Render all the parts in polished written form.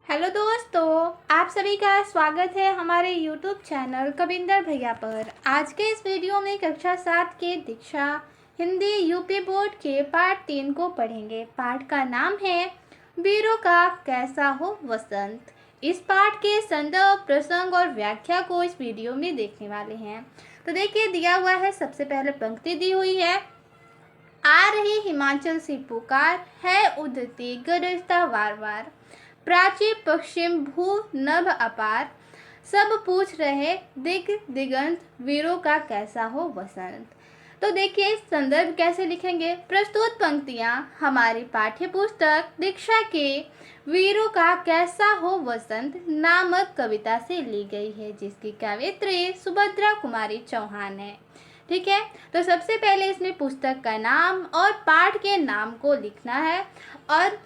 Hello दोस्तों, आप सभी का स्वागत है हमारे YouTube चैनल कविंदर भैया पर। आज के इस वीडियो में कक्षा 7 के दीक्षा हिंदी यूपी बोर्ड के पाठ 3 को पढ़ेंगे। पाठ का नाम है वीरों का कैसा हो वसंत। इस पाठ के संदर्भ, प्रसंग और व्याख्या को इस वीडियो में देखने वाले हैं। तो देखिए, दिया हुआ है, सबसे पहले पंक्ति दी हुई है, आ रही हिमाचल से पुकार है उदती गरजता वार वार, प्राची पश्चिम भू नभ अपार, सब पूछ रहे दिग दिगंत वीरों का कैसा हो वसंत। तो देखिए, संदर्भ कैसे लिखेंगे। प्रस्तुत पंक्तियां हमारी पाठ्य पुस्तक दीक्षा के वीरों का कैसा हो वसंत नामक कविता से ली गई है, जिसकी कवित्री सुभद्रा कुमारी चौहान है। ठीक है, तो सबसे पहले इसमें पुस्तक का नाम और पाठ के नाम को लिखना है और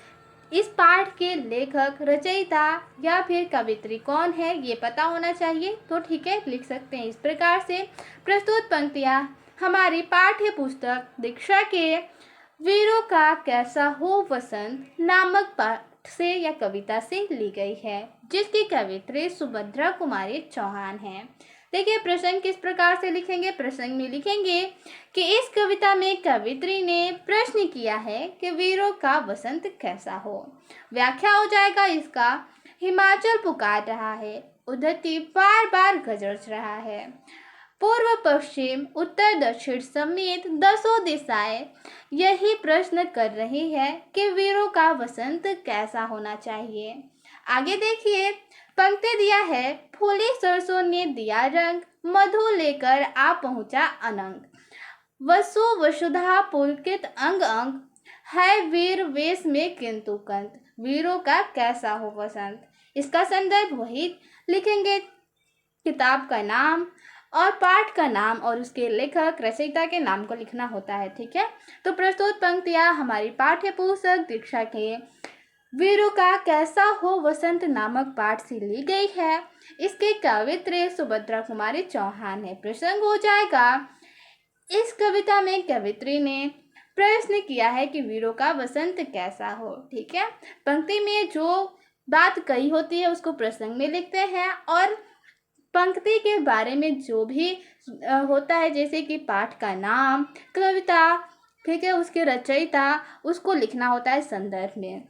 इस पाठ के लेखक, रचयिता या फिर कवित्री कौन है ये पता होना चाहिए। तो ठीक है, लिख सकते हैं इस प्रकार से। प्रस्तुत पंक्तियां हमारी पाठ्य पुस्तक दीक्षा के वीरों का कैसा हो वसंत नामक पाठ से या कविता से ली गई है, जिसकी कवित्री सुभद्रा कुमारी चौहान है। देखिए, प्रसंग किस प्रकार से लिखेंगे। प्रसंग में लिखेंगे कि इस कविता में कवित्री ने प्रश्न किया है कि वीरों का वसंत कैसा हो। व्याख्या हो जाएगा इसका, हिमाचल पुकार रहा है, उधरती बार बार गरज रहा है, पूर्व पश्चिम उत्तर दक्षिण समेत 10 दिशाएं यही प्रश्न कर रही है कि वीरों का वसंत कैसा होना चाहिए। आगे देखिए, पंक्ति दिया है, फूली सरसों ने दिया रंग, मधु लेकर आ पहुंचा अनंग, वसु वसुधा पुलकित अंग अंग, है वीर वेश में किंतु कंत, वीरों का कैसा हो वसंत। इसका संदर्भ वही लिखेंगे, किताब का नाम और पाठ का नाम और उसके लेखक, रचयिता के नाम को लिखना होता है। ठीक है, तो प्रस्तुत पंक्तियां हमारी पाठ्य पुस्तक दीक्षा के वीरों का कैसा हो वसंत नामक पाठ से ली गई है। इसके कवित्री सुभद्रा कुमारी चौहान है। प्रसंग हो जाएगा, इस कविता में कवित्री ने प्रश्न किया है कि वीरों का वसंत कैसा हो। ठीक है, पंक्ति में जो बात कही होती है उसको प्रसंग में लिखते हैं और पंक्ति के बारे में जो भी होता है, जैसे कि पाठ का नाम, कविता, ठीक है, उसके रचयिता, उसको लिखना होता है संदर्भ में।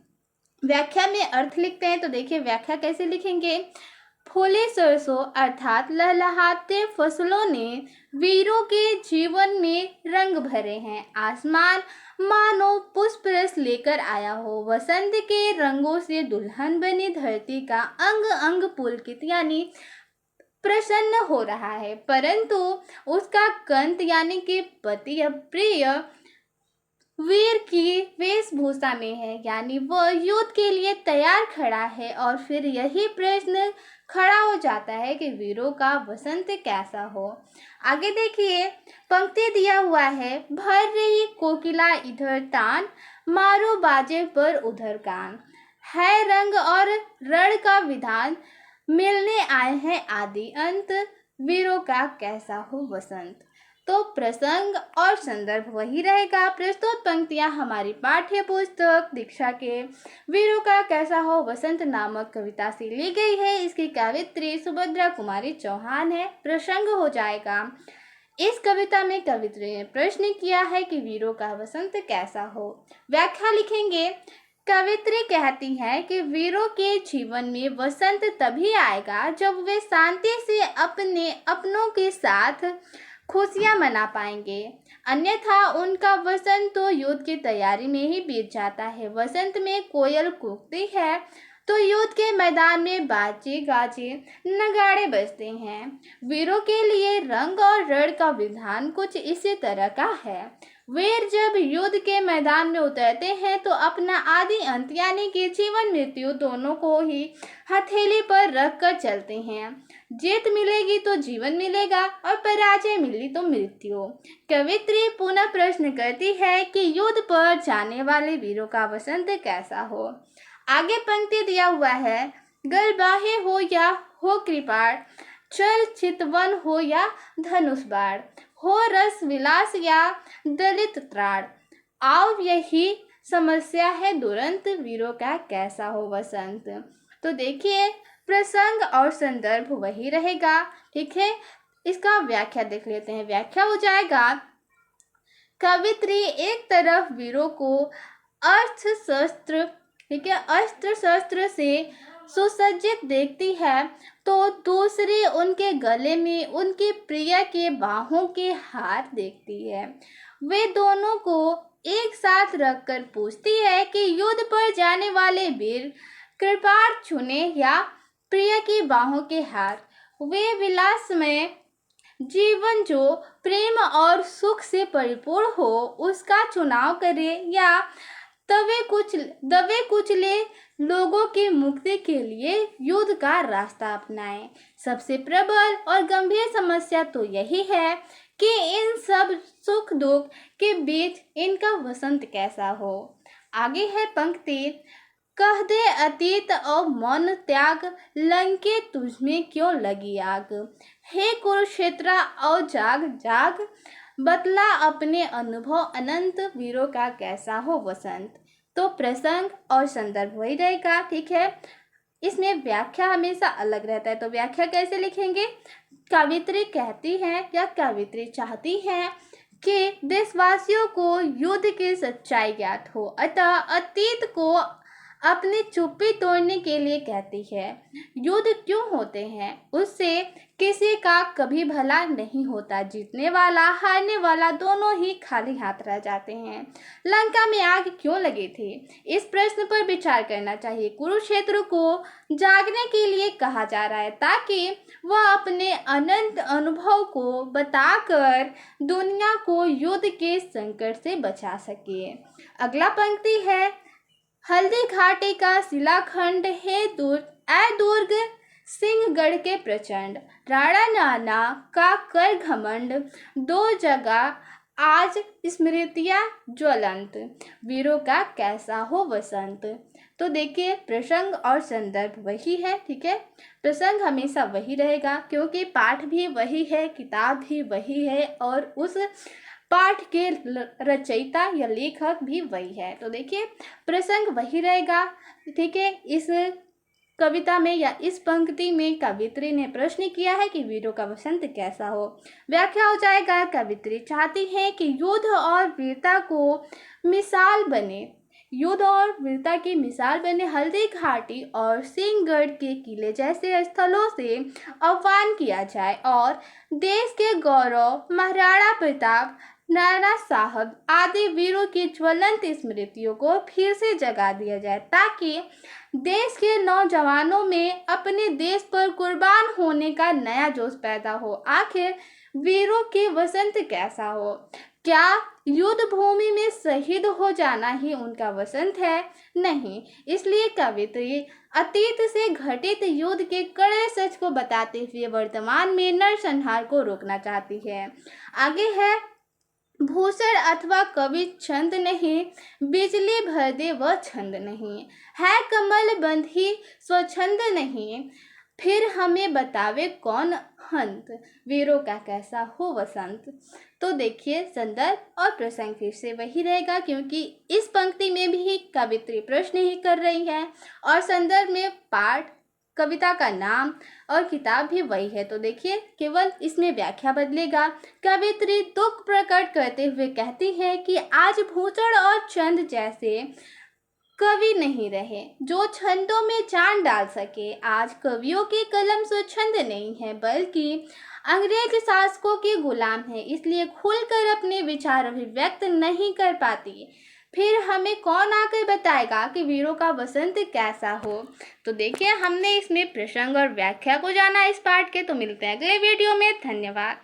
व्याख्या में अर्थ लिखते हैं। तो देखिए, व्याख्या कैसे लिखेंगे। फूले सरसों अर्थात लहलहाते फसलों ने वीरों के जीवन में रंग भरे हैं। आसमान मानो पुष्प रस लेकर आया हो। वसंत के रंगों से दुल्हन बनी धरती का अंग अंग पुलकित यानी प्रसन्न हो रहा है, परंतु उसका कंत यानी कि पति या प्रिय वीर की वेशभूषा में है, यानी वह युद्ध के लिए तैयार खड़ा है। और फिर यही प्रश्न खड़ा हो जाता है कि वीरों का वसंत कैसा हो। आगे देखिए, पंक्ति दिया हुआ है, भर रही कोकिला इधर तान, मारो बाजे पर उधर कान, है रंग और रण का विधान, मिलने आए हैं आदि अंत, वीरों का कैसा हो वसंत। तो प्रसंग और संदर्भ वही रहेगा। प्रस्तुत पंक्तियां हमारी पाठ्य पुस्तक दीक्षा के वीरों का कैसा हो वसंत नामक कविता से ली गई है। इसकी कवित्री सुभद्रा कुमारी चौहान है। प्रसंग हो जाएगा, इस कविता में कवित्री ने प्रश्न किया है कि वीरों का वसंत कैसा हो। व्याख्या लिखेंगे, कवित्री कहती है कि वीरों के जीवन में वसंत तभी आएगा जब वे शांति से अपने अपनों के साथ खुशियां मना पाएंगे, अन्यथा उनका वसंत तो युद्ध की तैयारी में ही बीत जाता है। वसंत में कोयल कूकती है तो युद्ध के मैदान में बाजे गाजे नगाड़े बजते हैं। वीरों के लिए रंग और रण का विधान कुछ इसी तरह का है। वीर जब युद्ध के मैदान में उतरते हैं तो अपना आदि अंत यानी कि जीवन मृत्यु दोनों को ही हथेली पर रख कर चलते हैं। जीत मिलेगी तो जीवन मिलेगा और पराजय मिली तो मृत्यु। कवित्री पुनः प्रश्न करती है कि युद्ध पर जाने वाले वीरों का वसंत कैसा हो। आगे पंक्ति दिया हुआ है, गलबाहे हो या हो कृपाण, चल चितवन हो या धनुष बाण, हो रस विलास या दलित त्राण, आओ यही समस्या है दुरंत, वीरों का कैसा हो वसंत। तो देखिए प्रसंग और संदर्भ वही रहेगा, ठीक है। इसका व्याख्या देख लेते हैं। व्याख्या हो जाएगा, कवित्री एक तरफ वीरों को अस्त्र शस्त्र, ठीक है, अस्त्र शस्त्र से सुसज्जित देखती है, तो दूसरी उनके गले में उनके प्रिय के बाहों के हार देखती है। वे दोनों को एक साथ रखकर पूछती है कि युद्ध पर जाने वाले वीर कृपाण चुने या प्रिय की बाहों के हार। वे विलासमय जीवन जो प्रेम और सुख से परिपूर्ण हो उसका चुनाव करें या दबे कुचले लोगों की मुक्ति के लिए युद्ध का रास्ता अपनाएं। सबसे प्रबल और गंभीर समस्या तो यही है कि इन सब सुख दुख के बीच इनका वसंत कैसा हो। आगे है पंक्ति, कह दे अतीत और मौन त्याग, लंके तुझमें क्यों लगी आग। हे कुरुक्षेत्र और जाग जाग, बतला अपने अनुभव अनंत, वीरों का कैसा हो वसंत। तो प्रसंग और संदर्भ वही रहेगा, ठीक है। इसमें व्याख्या हमेशा अलग रहता है, तो व्याख्या कैसे लिखेंगे। कवित्री कहती है या कवित्री चाहती है कि देशवासियों को युद्ध की सच्चाई ज्ञात हो, अतः अतीत को अपनी चुप्पी तोड़ने के लिए कहती है। युद्ध क्यों होते हैं, उससे किसी का कभी भला नहीं होता। जीतने वाला हारने वाला दोनों ही खाली हाथ रह जाते हैं। लंका में आग क्यों लगी थी, इस प्रश्न पर विचार करना चाहिए। कुरुक्षेत्र को जागने के लिए कहा जा रहा है ताकि वह अपने अनंत अनुभव को बताकर दुनिया को युद्ध के संकट से बचा सके। अगला पंक्ति है, हल्दी घाटी का शिलाखंड है दुर्ग सिंहगढ़ के प्रचंड, राणा नाना का कर घमंड, दो जगह आज स्मृतियां ज्वलंत, वीरों का कैसा हो वसंत। तो देखिए प्रसंग और संदर्भ वही है, ठीक है। प्रसंग हमेशा वही रहेगा क्योंकि पाठ भी वही है, किताब भी वही है और उस पाठ के रचयिता या लेखक भी वही है। तो देखिए प्रसंग वही रहेगा, ठीक है। इस कविता में या इस पंक्ति में कवित्री ने प्रश्न किया है कि वीरों का वसंत कैसा हो। व्याख्या हो जाएगा, कवित्री चाहती है कि युद्ध और वीरता को मिसाल बने, युद्ध और वीरता की मिसाल बने हल्दी घाटी और सिंहगढ़ के किले जैसे स्थलों से आह्वान किया जाए और देश के गौरव महाराणा प्रताप, नाना साहब आदि वीरों की ज्वलंत स्मृतियों को फिर से जगा दिया जाए ताकि देश के नौजवानों में अपने देश पर कुर्बान होने का नया जोश पैदा हो। आखिर वीरों के वसंत कैसा हो, क्या युद्ध भूमि में शहीद हो जाना ही उनका वसंत है? नहीं। इसलिए कवित्री अतीत से घटित युद्ध के कड़े सच को बताते हुए वर्तमान में नरसंहार को रोकना चाहती है। आगे है, भूषण अथवा कवि छंद नहीं, बिजली भर दे वह छंद नहीं, है कमल बंधी स्वछंद नहीं, फिर हमें बतावे कौन हंत, वीरों का कैसा हो वसंत। तो देखिए संदर्भ और प्रसंग फिर से वही रहेगा क्योंकि इस पंक्ति में भी कवित्री प्रश्न ही कर रही है और संदर्भ में पाठ, कविता का नाम और किताब भी वही है। तो देखिए केवल इसमें व्याख्या बदलेगा। कवित्री दुख प्रकट करते हुए कहती है कि आज भूषण और चंद जैसे कवि नहीं रहे जो छंदों में जान डाल सके। आज कवियों की कलम स्वच्छंद नहीं है बल्कि अंग्रेज शासकों के गुलाम है, इसलिए खुलकर अपने विचार अभिव्यक्त नहीं कर पाती। फिर हमें कौन आकर बताएगा कि वीरों का वसंत कैसा हो। तो देखिए हमने इसमें प्रसंग और व्याख्या को जाना इस पाठ के। तो मिलते हैं अगले वीडियो में। धन्यवाद।